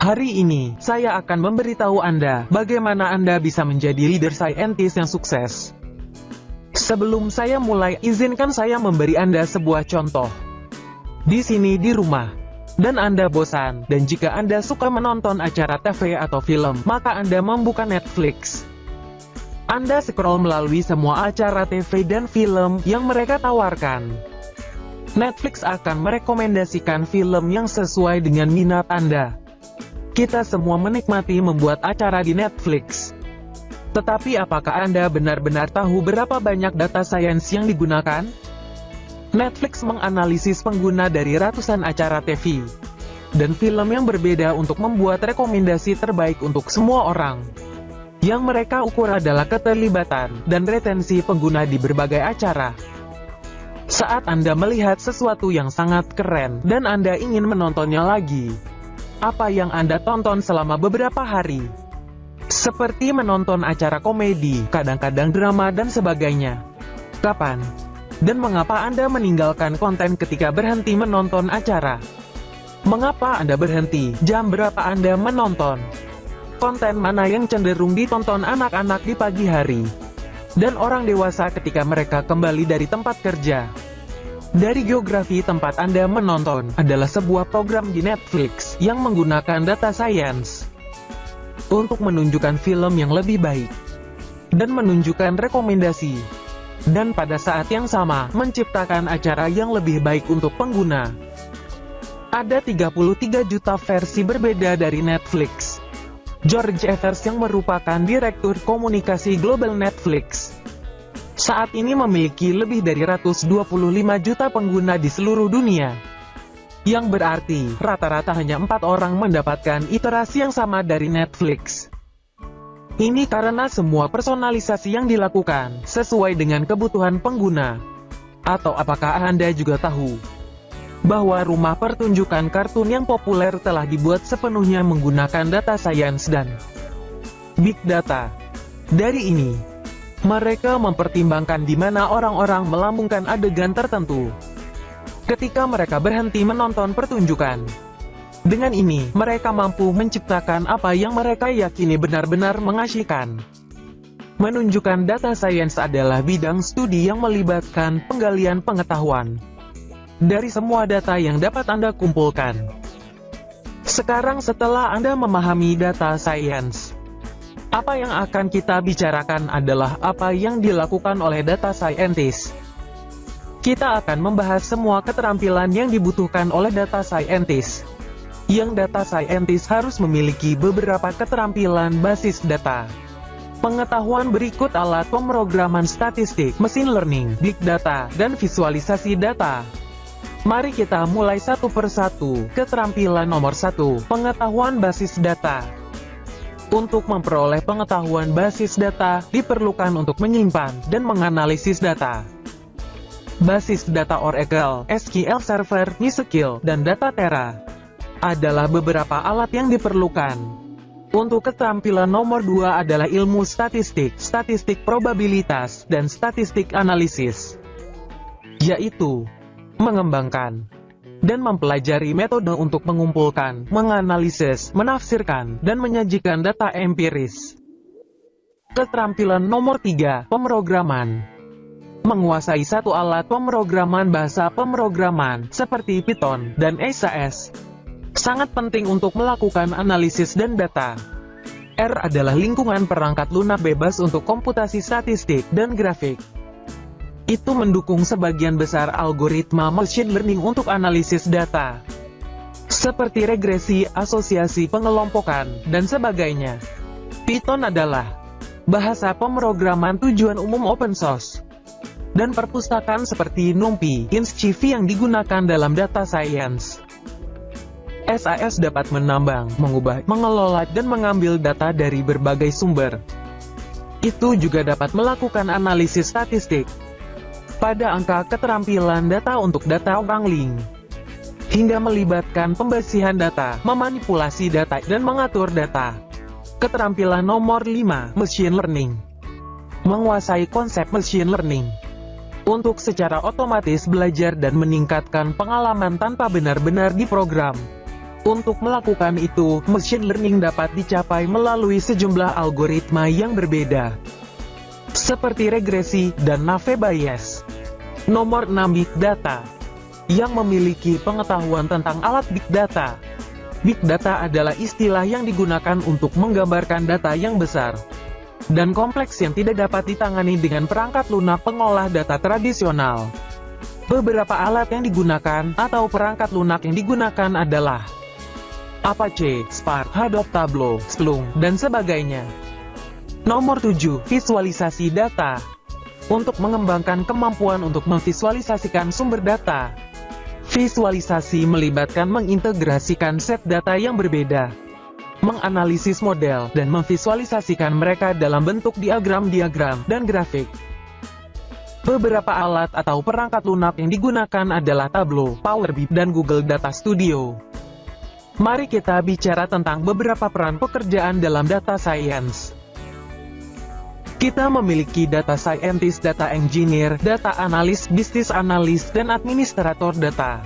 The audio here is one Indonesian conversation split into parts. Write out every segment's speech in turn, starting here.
Hari ini, saya akan memberitahu Anda bagaimana Anda bisa menjadi leader scientist yang sukses. Sebelum saya mulai, izinkan saya memberi Anda sebuah contoh. Di sini di rumah, dan Anda bosan, dan jika Anda suka menonton acara TV atau film, maka Anda membuka Netflix. Anda scroll melalui semua acara TV dan film yang mereka tawarkan. Netflix akan merekomendasikan film yang sesuai dengan minat Anda. Kita semua menikmati membuat acara di Netflix. Tetapi apakah Anda benar-benar tahu berapa banyak data science yang digunakan? Netflix menganalisis pengguna dari ratusan acara TV dan film yang berbeda untuk membuat rekomendasi terbaik untuk semua orang. Yang mereka ukur adalah keterlibatan dan retensi pengguna di berbagai acara. Saat Anda melihat sesuatu yang sangat keren dan Anda ingin menontonnya lagi, apa yang Anda tonton selama beberapa hari? Seperti menonton acara komedi, kadang-kadang drama dan sebagainya. Kapan dan mengapa Anda meninggalkan konten ketika berhenti menonton acara? Mengapa Anda berhenti? Jam berapa Anda menonton? Konten mana yang cenderung ditonton anak-anak di pagi hari? Dan orang dewasa ketika mereka kembali dari tempat kerja? Dari geografi tempat Anda menonton adalah sebuah program di Netflix yang menggunakan data science untuk menunjukkan film yang lebih baik dan menunjukkan rekomendasi, dan pada saat yang sama menciptakan acara yang lebih baik untuk pengguna. Ada 33 juta versi berbeda dari Netflix. George Evers yang merupakan Direktur Komunikasi Global Netflix saat ini memiliki lebih dari 125 juta pengguna di seluruh dunia. Yang berarti, rata-rata hanya 4 orang mendapatkan iterasi yang sama dari Netflix. Ini karena semua personalisasi yang dilakukan sesuai dengan kebutuhan pengguna. Atau apakah Anda juga tahu bahwa rumah pertunjukan kartun yang populer telah dibuat sepenuhnya menggunakan data science dan big data? Dari ini, mereka mempertimbangkan di mana orang-orang melambungkan adegan tertentu ketika mereka berhenti menonton pertunjukan. Dengan ini, mereka mampu menciptakan apa yang mereka yakini benar-benar mengasyikan. Menunjukkan data science adalah bidang studi yang melibatkan penggalian pengetahuan dari semua data yang dapat Anda kumpulkan. Sekarang setelah Anda memahami data science, apa yang akan kita bicarakan adalah apa yang dilakukan oleh data scientist. Kita akan membahas semua keterampilan yang dibutuhkan oleh data scientist. Yang data scientist harus memiliki beberapa keterampilan basis data. Pengetahuan berikut alat pemrograman statistik, mesin learning, big data, dan visualisasi data. Mari kita mulai satu persatu. Keterampilan nomor 1, pengetahuan basis data. Untuk memperoleh pengetahuan basis data, diperlukan untuk menyimpan dan menganalisis data. Basis data Oracle, SQL Server, MySQL, dan Datatera adalah beberapa alat yang diperlukan. Untuk keterampilan nomor 2 adalah ilmu statistik, statistik probabilitas, dan statistik analisis, yaitu mengembangkan dan mempelajari metode untuk mengumpulkan, menganalisis, menafsirkan, dan menyajikan data empiris. Keterampilan nomor 3, pemrograman. Menguasai satu alat pemrograman bahasa pemrograman, seperti Python dan SAS, sangat penting untuk melakukan analisis dan data. R adalah lingkungan perangkat lunak bebas untuk komputasi statistik dan grafik. Itu mendukung sebagian besar algoritma machine learning untuk analisis data, seperti regresi, asosiasi, pengelompokan, dan sebagainya. Python adalah bahasa pemrograman tujuan umum open source, dan perpustakaan seperti NumPy, InSciV yang digunakan dalam data science. SAS dapat menambang, mengubah, mengelola, dan mengambil data dari berbagai sumber. Itu juga dapat melakukan analisis statistik pada angka keterampilan data untuk data wrangling, hingga melibatkan pembasihan data, memanipulasi data, dan mengatur data. Keterampilan nomor 5, machine learning. Menguasai konsep machine learning untuk secara otomatis belajar dan meningkatkan pengalaman tanpa benar-benar diprogram. Untuk melakukan itu, machine learning dapat dicapai melalui sejumlah algoritma yang berbeda, seperti regresi dan naive Bayes. Nomor 6. Big Data. Yang memiliki pengetahuan tentang alat Big Data. Big Data adalah istilah yang digunakan untuk menggambarkan data yang besar dan kompleks yang tidak dapat ditangani dengan perangkat lunak pengolah data tradisional. Beberapa alat yang digunakan atau perangkat lunak yang digunakan adalah Apache, Spark, Hadoop, Tableau, Splunk, dan sebagainya. Nomor 7. Visualisasi data. Untuk mengembangkan kemampuan untuk memvisualisasikan sumber data. Visualisasi melibatkan mengintegrasikan set data yang berbeda, menganalisis model, dan memvisualisasikan mereka dalam bentuk diagram-diagram dan grafik. Beberapa alat atau perangkat lunak yang digunakan adalah Tableau, Power BI, dan Google Data Studio. Mari kita bicara tentang beberapa peran pekerjaan dalam data science. Kita memiliki data scientist, data engineer, data analis, bisnis analis, dan administrator data.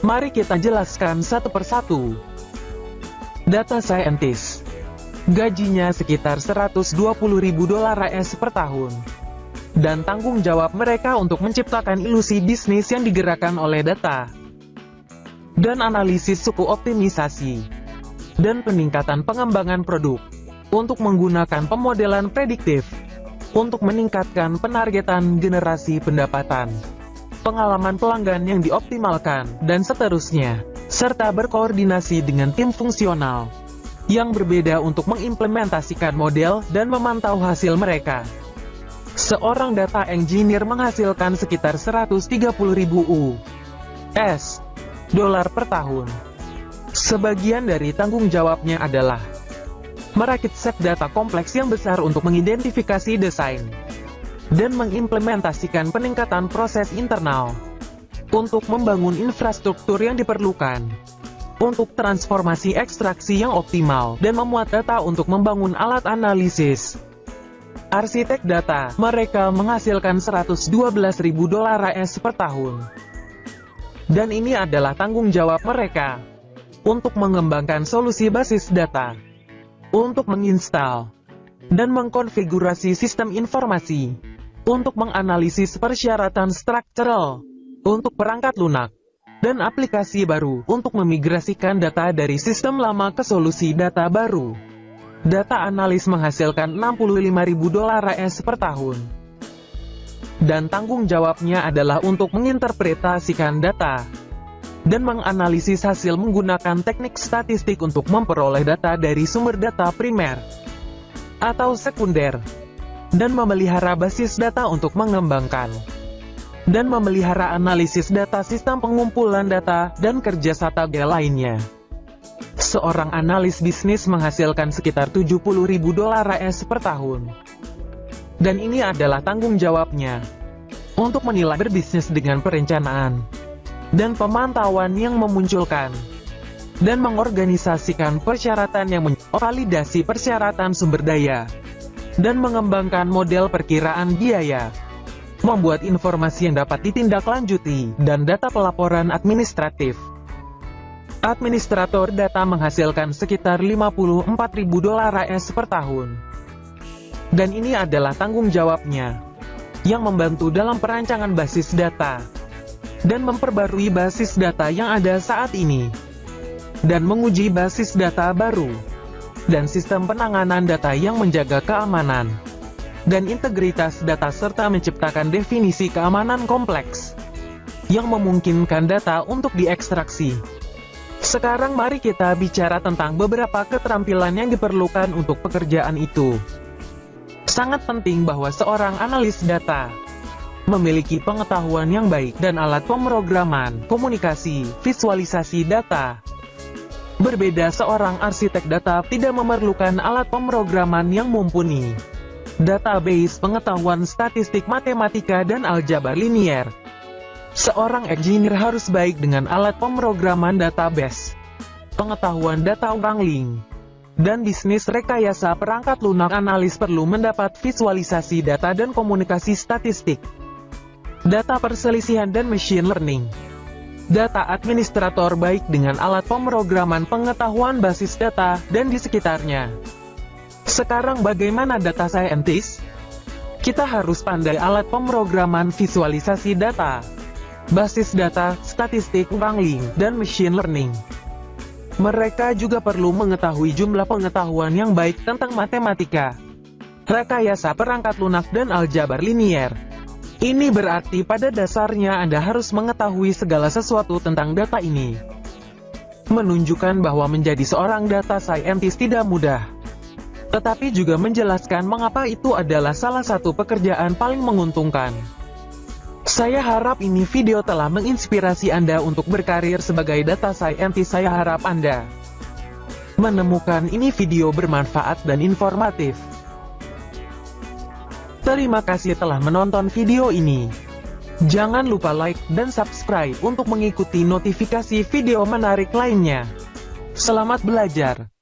Mari kita jelaskan satu persatu. Data scientist. Gajinya sekitar $120.000 AS per tahun. Dan tanggung jawab mereka untuk menciptakan ilusi bisnis yang digerakkan oleh data. Dan analisis suku optimisasi. Dan peningkatan pengembangan produk. Untuk menggunakan pemodelan prediktif. Untuk meningkatkan penargetan generasi pendapatan. Pengalaman pelanggan yang dioptimalkan, dan seterusnya. Serta berkoordinasi dengan tim fungsional yang berbeda untuk mengimplementasikan model dan memantau hasil mereka. Seorang data engineer menghasilkan sekitar 130.000 US dolar per tahun. Sebagian dari tanggung jawabnya adalah merakit set data kompleks yang besar untuk mengidentifikasi desain dan mengimplementasikan peningkatan proses internal untuk membangun infrastruktur yang diperlukan untuk transformasi ekstraksi yang optimal dan memuat data untuk membangun alat analisis. Arsitek data, mereka menghasilkan $112.000 AS per tahun. Dan ini adalah tanggung jawab mereka untuk mengembangkan solusi basis data, untuk menginstal dan mengkonfigurasi sistem informasi, untuk menganalisis persyaratan struktural, untuk perangkat lunak, dan aplikasi baru, untuk memigrasikan data dari sistem lama ke solusi data baru. Data analis menghasilkan $65.000 AS per tahun. Dan tanggung jawabnya adalah untuk menginterpretasikan data dan menganalisis hasil menggunakan teknik statistik untuk memperoleh data dari sumber data primer atau sekunder, dan memelihara basis data untuk mengembangkan dan memelihara analisis data sistem pengumpulan data dan kerja strategi lainnya. Seorang analis bisnis menghasilkan sekitar $70.000 AS per tahun. Dan ini adalah tanggung jawabnya untuk menilai berbisnis dengan perencanaan dan pemantauan yang memunculkan dan mengorganisasikan persyaratan yang validasi persyaratan sumber daya dan mengembangkan model perkiraan biaya, membuat informasi yang dapat ditindaklanjuti, dan data pelaporan administratif. Administrator data menghasilkan sekitar $54.000 AS per tahun. Dan ini adalah tanggung jawabnya, yang membantu dalam perancangan basis data, dan memperbarui basis data yang ada saat ini, dan menguji basis data baru, dan sistem penanganan data yang menjaga keamanan, dan integritas data serta menciptakan definisi keamanan kompleks, yang memungkinkan data untuk diekstraksi. Sekarang mari kita bicara tentang beberapa keterampilan yang diperlukan untuk pekerjaan itu. Sangat penting bahwa seorang analis data memiliki pengetahuan yang baik dan alat pemrograman, komunikasi, visualisasi data. Berbeda, seorang arsitek data tidak memerlukan alat pemrograman yang mumpuni, database, pengetahuan statistik, matematika, dan aljabar linier. Seorang engineer harus baik dengan alat pemrograman database, pengetahuan data wrangling, dan bisnis rekayasa perangkat lunak. Analis perlu mendapat visualisasi data dan komunikasi statistik, data perselisihan, dan machine learning. data administrator baik dengan alat pemrograman pengetahuan basis data, dan di sekitarnya. Sekarang bagaimana data scientist? Kita harus pandai alat pemrograman visualisasi data, basis data, statistik, wrangling, dan machine learning. Mereka juga perlu mengetahui jumlah pengetahuan yang baik tentang matematika, rekayasa perangkat lunak, dan aljabar linier. Ini berarti pada dasarnya Anda harus mengetahui segala sesuatu tentang data ini. Menunjukkan bahwa menjadi seorang data scientist tidak mudah, tetapi juga menjelaskan mengapa itu adalah salah satu pekerjaan paling menguntungkan. Saya harap ini video telah menginspirasi Anda untuk berkarir sebagai data scientist. Saya harap Anda menemukan ini video bermanfaat dan informatif. Terima kasih telah menonton video ini. Jangan lupa like dan subscribe untuk mengikuti notifikasi video menarik lainnya. Selamat belajar!